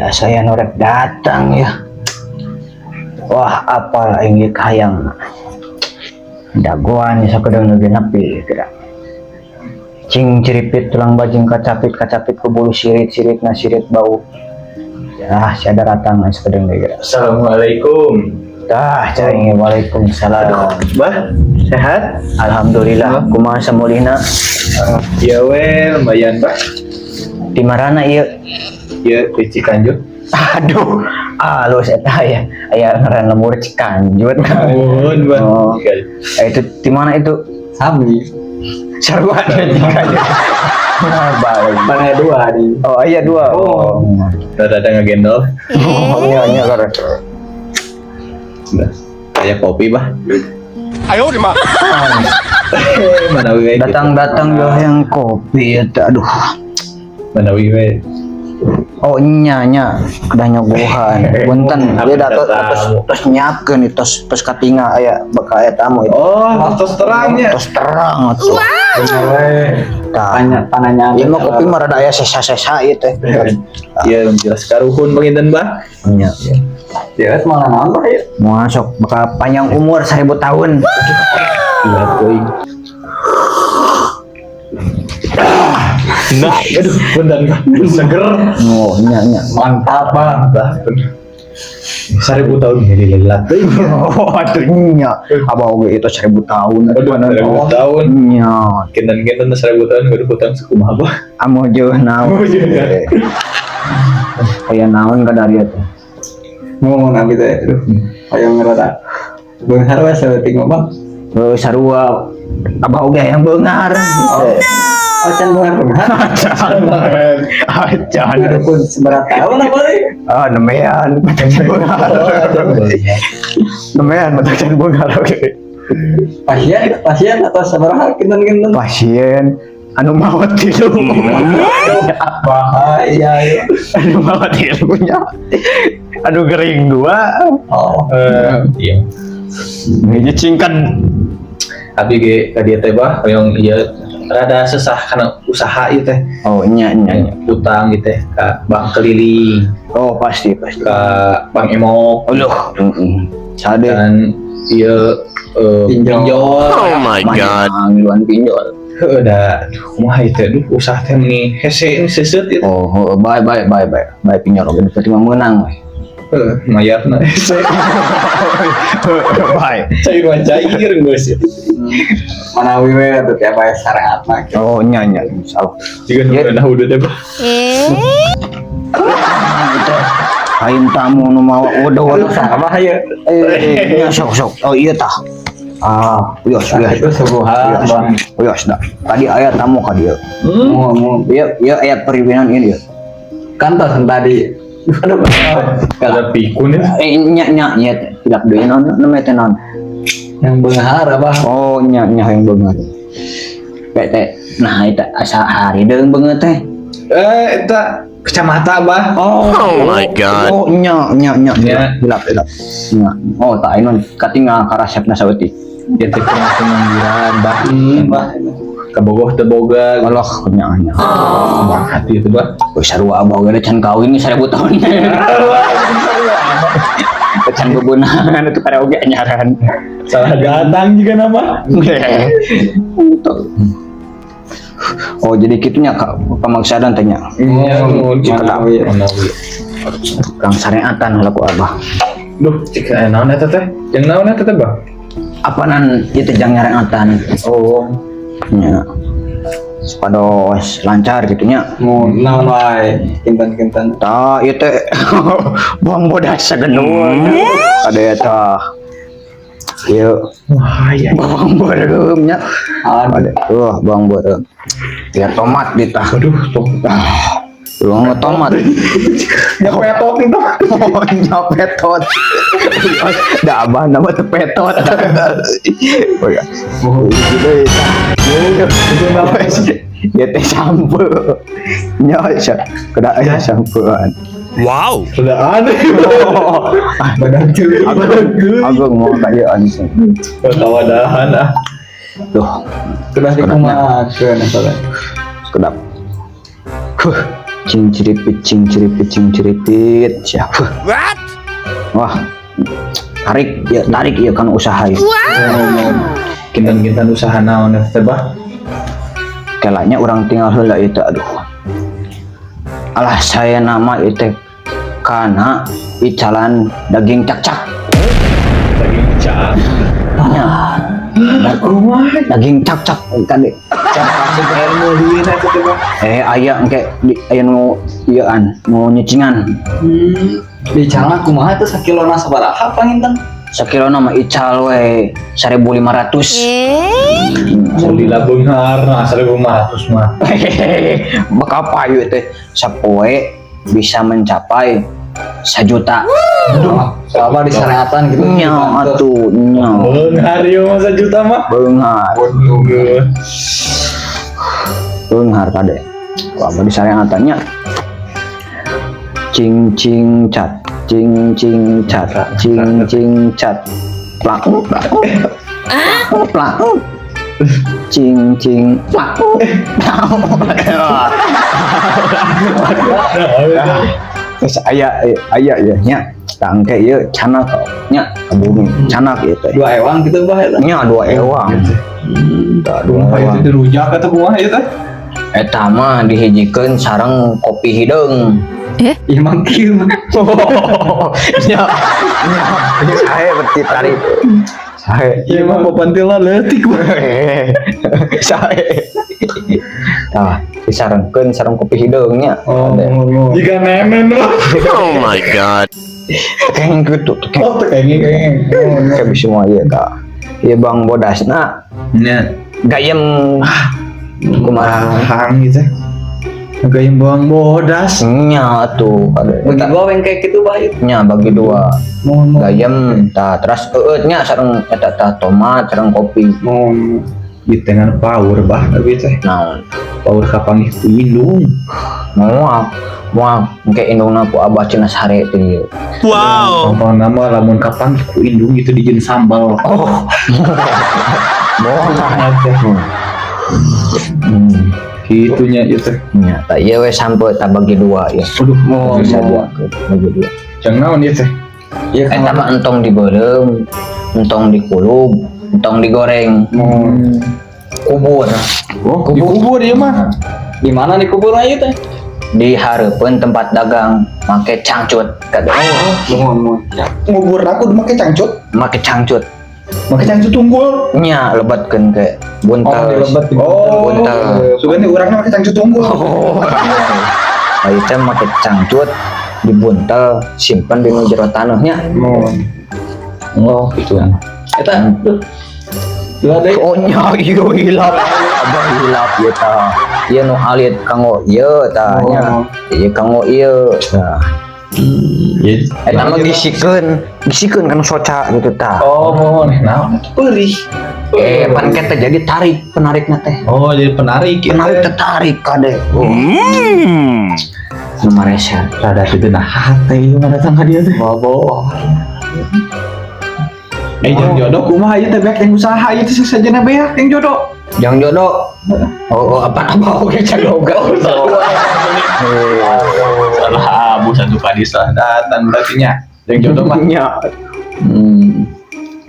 biasa ya norek datang ya. Wah, apa ingin hayang dagoan ya sakedeng nu genepi kira. Cing ciripit tulang bajing kacapit ke bulu sirit na sirit bau. Ya, siada datang sakedeng deui kira. Assalamualaikum. Dah, cai waalaikumsalam. Bah, sehat? Alhamdulillah, kumaha samulina? Ya we, lumayan bah. Di marana ieu? Ya, di Cikanjur. Aduh, alus eta ya. Aya ngaran lemur Cikanjut. Mohon bah. Oh. Itu di mana itu? Sami. Sarua di Cikanjut. Balik. Mana dua di? Oh, iya dua. Oh. Ada ngagendol. Oh, iya karena. Nah, saya kopi bah. Ayo di mana? Mana we? Datang yo yang kopi eta. Aduh. Mana we? Oh nya kedah nyogohan. Punten, dia terus nyiapkeun tos katinga aya bakal aya tamu itu. Oh, tos terangnya. Tos terang atuh. Pananya. Ieu mah kopi mah rada aya sesa-sesa ieu teh. Iya, menjelas karuhun panginten bah. Nya. Ya, semangat naon bah ya. Masuk bakal panjang umur 1000 tahun. Iya, teuing. Nah, aduh, punten bah. Seger. Oh, nya. Mantap bah. 1000 tahun jadi lelat teuing. Oh, atuh nya. Abah oge itu 1000 tahun. Aduh, 1000 tahun. Nya. Kinten 1000 tahun kudu hutang sakumaha bah. Amo jeuh naon. Aya naon ka dari eta. Ngomong nabi teh, aduh, ayo ngerada. Beunghar we saeutik mah, Bang. Sarua abah oge yang beungar. Oh, can beunghar. Acan. Aduh pun seberat tahun apa deui? Ah, nemean macan beungar. Nemean macan beungar oge. Pasien atau sabaraha kinten-kinten? Pasien anu maot tilu. Bahaya ya. Anu maot tilunya. Aduh gering dua. Oh, Iya. Ini cingkan. Abi ge ka dieu teh bah, hoyong ieu rada susah kana usaha ieu teh. Oh nya. Utang gitu teh ka bank keliling, Oh pasti. ka bank emok, Aduh. Sade. dan ieu pinjol. Oh my god. Ngiluan pinjol. Udah, kumaha ieu teh, usaha teh meni hese ini seuseut ieu. Oh, baik. Baik pinjol oge berarti mah meunang we. Mayarna hese. Baik. Cair mah cair geus. manawi we atuh tiap aya syariat mah. Oh nya insyaallah. Jiga nu rendah udah teh bah. Aing tamu nu mawa udah Apa ya? nya sok. Oh iya tah. Yos. Itu subuhan, Bang. Yos dah. Tadi aya tamu ka dieu. Ngomong. Ieu aya periwinan ieu. Kantos tadi. Aduh, Kada pikun ya. Nya tidak deui naon namanya teh naon. yang beunghar apa? Oh nya yang beungeut. Teh. Nah eta asa hari deung beungeut teh. Eta kacamata bah. Oh my god. Oh nya. Nya. Hilap. Nya. Oh tak anu katingal ka resepna saeutik. Dia teh pengangguran bah. Bah. Kabogoh teu boga. Allah nya. Hati itu bah. Wih sarua abah oge can kawin nih 1000 tahun. Can bebeunangan itu karaoke anyaran. Salah datang juga nama. Oh jadi kitunya pamaksadan teh nya. Iya, Manawi. Kang sareatan laku abah. Duh, cik naon eta teh? Jeung naon eta teh, Bah? Apanan ieu teh jang nyareatan. Oh, Nya. Supados lancar gitu nya. Mau naon wae kinten-kinten. Tah ieu teh buang bodas sagendul. Ada eta. Ieu wah ya. bawang beureum nya. Ada. Bawang beureum. Ya tomat ditah. Aduh, tuh. Bawang tomat. Nyepetot itu. Oh, nyapetot. Da abah nama teh petot. Oh ya. Oh, gitu ya. Itu apa sih? Ya teh sampo. Nya kada aya sampoan. Wow. Udah aneh. Badan cuy. Aku mau kayak anjing. Tawadahan ah. Tuh, Sudah dikumakeun soalnya. sekedap. cing ciripit siapa? What? Wah, tarik ya kan usaha ya. Kintan-kintan usaha naon teh bah? Kelanya orang tinggal heula itu aduh. Alah saya nama itu kana icalan daging cak-cak. Daging cak. Ya. Daging cak-cak kan deh. Ilmu lieu eta teh bah. Aya engke aya nu ieuan, nu nyecingan. Bicara kumaha itu sakilona sabaraha panginten? Sakilona mah ical we 1.500. Lila beunghar nah 1.500 mah. Bakal payu teh sapoe bisa mencapai 1 juta. Selama di syariatan gitu. Nya atuh nya. Beunghar ieu mah 1 juta mah. Beunghar kade. Apa di syariatannya? Cing cat plak cing plak. Terus aya ya nya tangke ieu canak nya bumi canak ieu teh 2 ewang gitu bah eta. nya 2 ewang da 2 Itu ewang dirujak eta kumaha ieu teh? eta mah dihijikeun sareng kopi hideung. Ieu mah kieu mah. nya sae berarti tari sae Ieu mah papantilna leutik bah. sae tah disarengkeun sareng kopi hideungnya. Jika nemen bah. Oh my god. Kayaknya gitu Oh teh kayaknya. kayak bisa semua ieu tah ieu Bang Bodasna Nya gayem kumaha hang gitu. Gayem bawang bodas. nya tuh Bagi gua yang kayak gitu bah itu. nya bagi 2 gayem tah terus nya sareng eta tah tomat sareng kopi Ieu teh ngan power bah tapi teh. naon Power kapanggih ku indung. moal engke indungna ku abah cenah sare teh ieu. Wow. Contoh nama lamun kapanggih ku indung itu dijieun sambal. Oh. Moal Gitunya ieu teh. nya tah ieu we sampe tah bagi 2 ya. Aduh, Bisa dia bagi 2. Jang naon ieu teh? Iya Eta mah entong dibeureum, entong dikulub, entong digoreng. Kubur Oh, dikubur ieu mah. di mana di kubur ieu teh? di hareupeun tempat dagang make cangcut kade. Mohon. Ngubur aku make cangcut. Make cangcut Make cangcut tunggul. nya lebatkeun ke buntel. buntel. Sugani urangna make cangcut tunggul. Ayo teh make cangcut dibuntel simpen di nu jero taneuhnya. Oh, gitu kan. Eta dua deui. Oh nya ieu hilap. Abah hilap ieu tah. Ieu nu alit kanggo ieu tah nya. Ieu kanggo ieu tah. Eta mah gisikeun kan soca gitu tah. Oh, mohon naon perih. Pan kita jadi penariknya teh. Oh, jadi penarik ieu. Penarik tertarik kade. Nomor resa. Rada teu nah hate ieu mah datang ka dieu teh. Bobo. Jeung jodoh kumaha ieu teh beak yang usaha ieu teh sajana beak yang jodoh. Yang jodoh. Oh, apa oke cadoga. Salah abu satu kali salah datang berarti nya. Yang jodoh mah. Nya.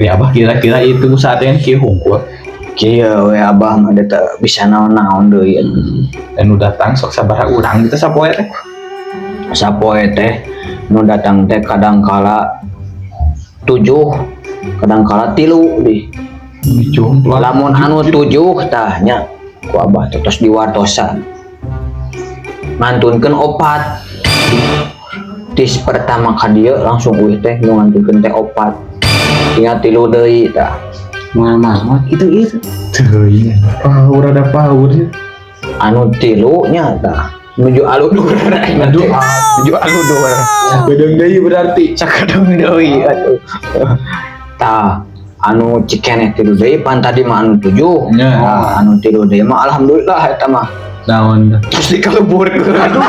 Ya abah kira-kira itu saat yang kieu hungkul. Kieu we abah mah teh bisa naon-naon deui. Dan udah datang sok sabaraha urang gitu sapoe teh. Sapoe teh nu datang teh kadangkala 7, kadangkala 3 deh. Lamun anu 7 tah nya ku abah teh tos diwartosan. Ngantunkeun 4. Tis pertama ka dieu langsung euy teh nu ngantunkeun teh 4. Tinggal 3 deui tah. Mama itu. Teuing. Power ada power ya. Anu 3 nya tah menuju aludur. Menuju aludur. Bedeng deui berarti. Sakadeng deui atuh. Tah anu cikeneh 3 deui pan tadi mah anu 7. Nya. Nah, anu 3 deui mah alhamdulillah eta mah. Naon? Terus dikaleburkeun. Aduh.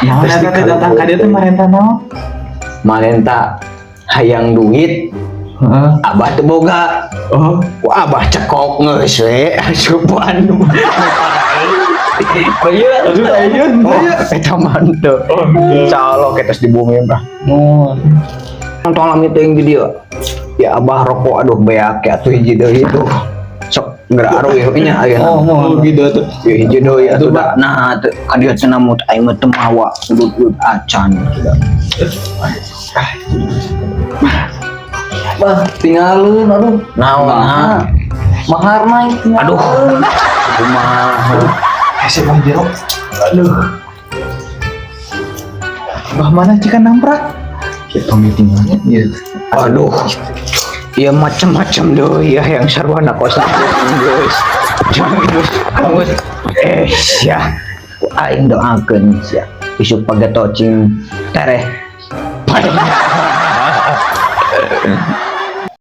Naon eta teh datang ka dieu teh marenta naon? Marenta hayang duit. Heeh. Abah teu boga. Oh, Ku abah cekok geus we asupan nu parae. Bayun. Oh, eta mantep. Calok kita di bumi mah. Nonton alam itu yang video. Ya abah rokok aduh beak atuh hiji deui itu. Sok ngeraruh ya nya aya. Gitu tuh. Ya hiji deui atuh da. Nah teu kadieu cenah mut aing mah teu mawa udut acan. Bah, tinggalin aduh. Naon? Mahar naik. Aduh. Kumaha? Kasih bang jero. Aduh. Bah mana jika namprak? Kita meetingnya. Iya. Aduh. Ya macam-macam doh ya yang sarwana kos guys. Jangan guys. Ya. Aing doakeun sia. Isuk pagetocing tereh.